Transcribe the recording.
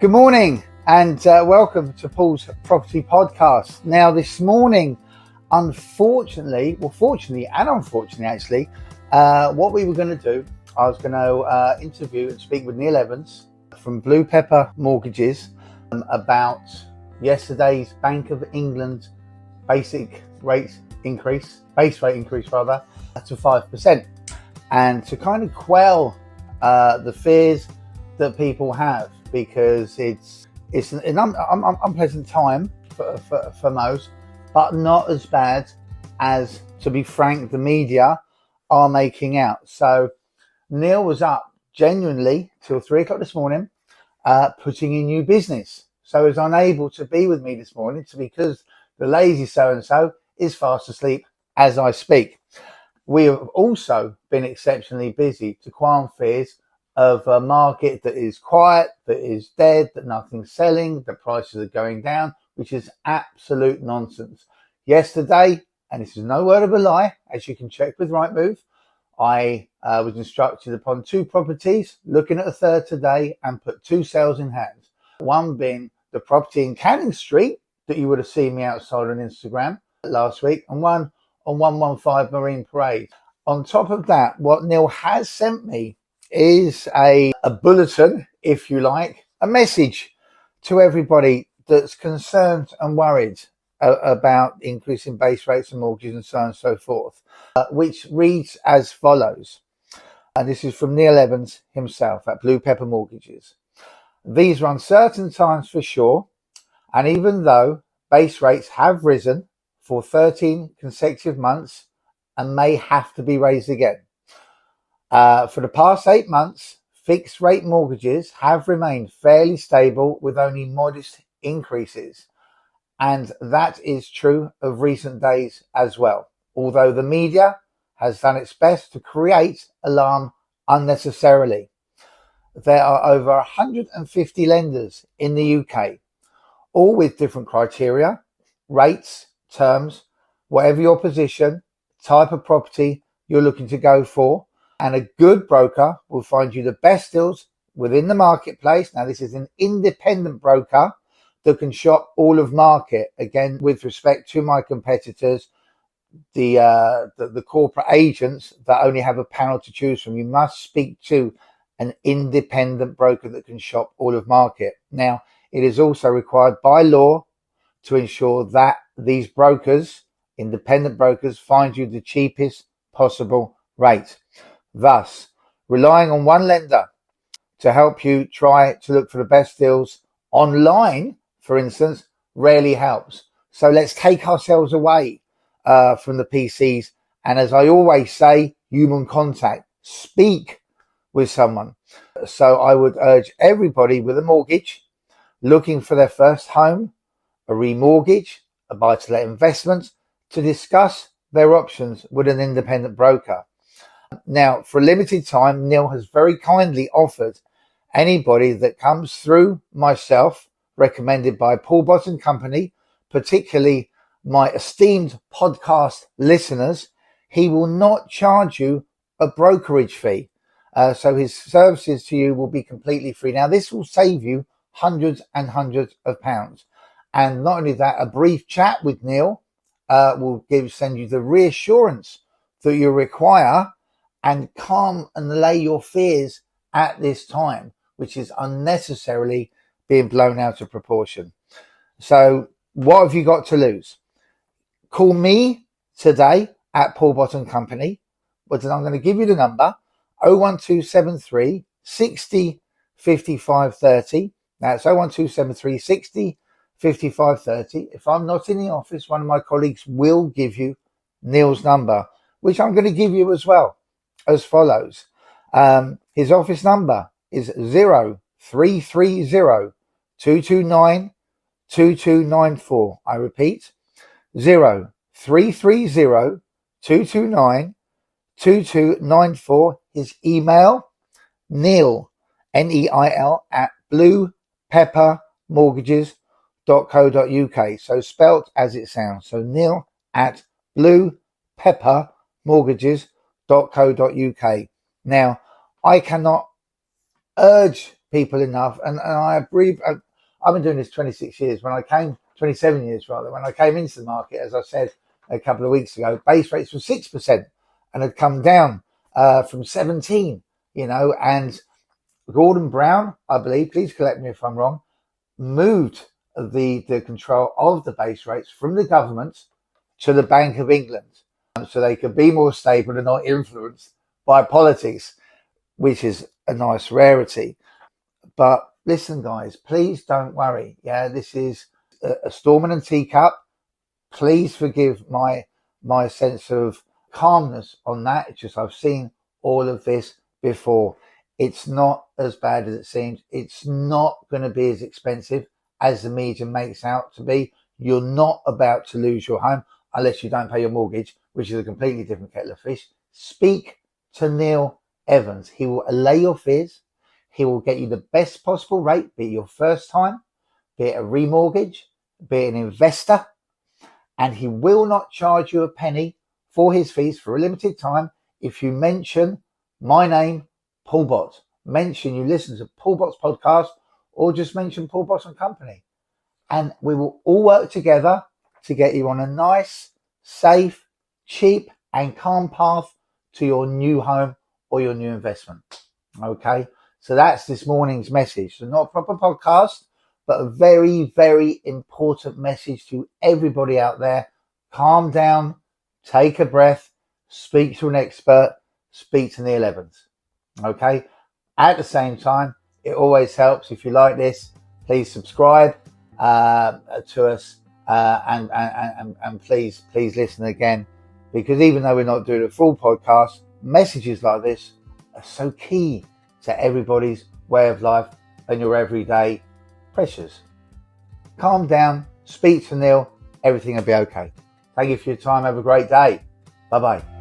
Good morning and welcome to Paul's Property Podcast. Now this morning, fortunately and unfortunately actually, what we were going to do, I was going to interview and speak with Neil Evans from Blue Pepper Mortgages about yesterday's Bank of England base rate increase to 5%, and to kind of quell the fears that people have, because it's an unpleasant time for most, but not as bad as, to be frank, the media are making out. So Neil was up genuinely till 3 o'clock this morning, putting in new business. So he was unable to be with me this morning because the lazy so-and-so is fast asleep as I speak. We have also been exceptionally busy to quell fears of a market that is quiet, that is dead, that nothing's selling, that prices are going down, which is absolute nonsense. Yesterday, and this is no word of a lie, as you can check with Rightmove, I was instructed upon 2 properties, looking at a third today, and put 2 sales in hand. One being the property in Canning Street that you would have seen me outside on Instagram last week, and one on 115 Marine Parade. On top of that, what Neil has sent me is a bulletin, if you like, a message to everybody that's concerned and worried about increasing base rates and mortgages and so on and so forth, which reads as follows. And this is from Neil Evans himself at Blue Pepper Mortgages. These are uncertain times for sure, and even though base rates have risen for 13 consecutive months and may have to be raised again, for the past 8 months, fixed rate mortgages have remained fairly stable with only modest increases. And that is true of recent days as well, although the media has done its best to create alarm unnecessarily. There are over 150 lenders in the UK, all with different criteria, rates, terms, whatever your position, type of property you're looking to go for. And a good broker will find you the best deals within the marketplace. Now, this is an independent broker that can shop all of market. Again, with respect to my competitors, the corporate agents that only have a panel to choose from, you must speak to an independent broker that can shop all of market. Now, it is also required by law to ensure that these brokers, independent brokers, find you the cheapest possible rate. Thus, relying on one lender to help you try to look for the best deals online, for instance, rarely helps. So let's take ourselves away from the PCs. And as I always say, human contact, speak with someone. So I would urge everybody with a mortgage looking for their first home, a remortgage, a buy-to-let investment, to discuss their options with an independent broker. Now, for a limited time, Neil has very kindly offered anybody that comes through myself, recommended by Paul Bott and Company, particularly my esteemed podcast listeners, he will not charge you a brokerage fee. So his services to you will be completely free. Now, this will save you hundreds and hundreds of pounds. And not only that, a brief chat with Neil will send you the reassurance that you require and calm and allay your fears at this time, which is unnecessarily being blown out of proportion. So what have you got to lose? Call me today at Paul Bott and Company, but I'm going to give you the number 01273 60 55 30. That's 01273 60 55 30. If I'm not in the office, one of my colleagues will give you Neil's number, which I'm going to give you as well, as follows. His office number is 0330 229 2294. I repeat, 0330 229 2294. His email, Neil, Neil, at bluepeppermortgages.co.uk. So spelt as it sounds. So Neil at bluepeppermortgages.co.uk. Now, I cannot urge people enough, and I agree. I've been doing this 26 years. 27 years rather, when I came into the market, as I said a couple of weeks ago, base rates were 6% and had come down from 17, and Gordon Brown, I believe, please correct me if I'm wrong, moved the control of the base rates from the government to the Bank of England so they could be more stable and not influenced by politics, which is a nice rarity. But listen, guys, please don't worry. Yeah, this is a storm in a teacup. Please forgive my sense of calmness on that. It's just I've seen all of this before. It's not as bad as it seems. It's not going to be as expensive as the media makes out to be. You're not about to lose your home unless you don't pay your mortgage, which is a completely different kettle of fish. Speak to Neil Evans. He will allay your fears. He will get you the best possible rate, be it your first time, be it a remortgage, be it an investor, and he will not charge you a penny for his fees for a limited time if you mention my name, Paul Bott. Mention you listen to Paul Bott's podcast, or just mention Paul Bott and Company. And we will all work together to get you on a nice, safe, cheap and calm path to your new home or your new investment. Okay, so that's this morning's message. So not a proper podcast, but a very, very important message to everybody out there. Calm down, take a breath, speak to an expert, speak to Neil Evans. Okay, at the same time, it always helps if you like this, please subscribe to us and please listen again, because even though we're not doing a full podcast, messages like this are so key to everybody's way of life and your everyday pressures. Calm down, speak to Neil, everything will be okay. Thank you for your time. Have a great day. Bye-bye.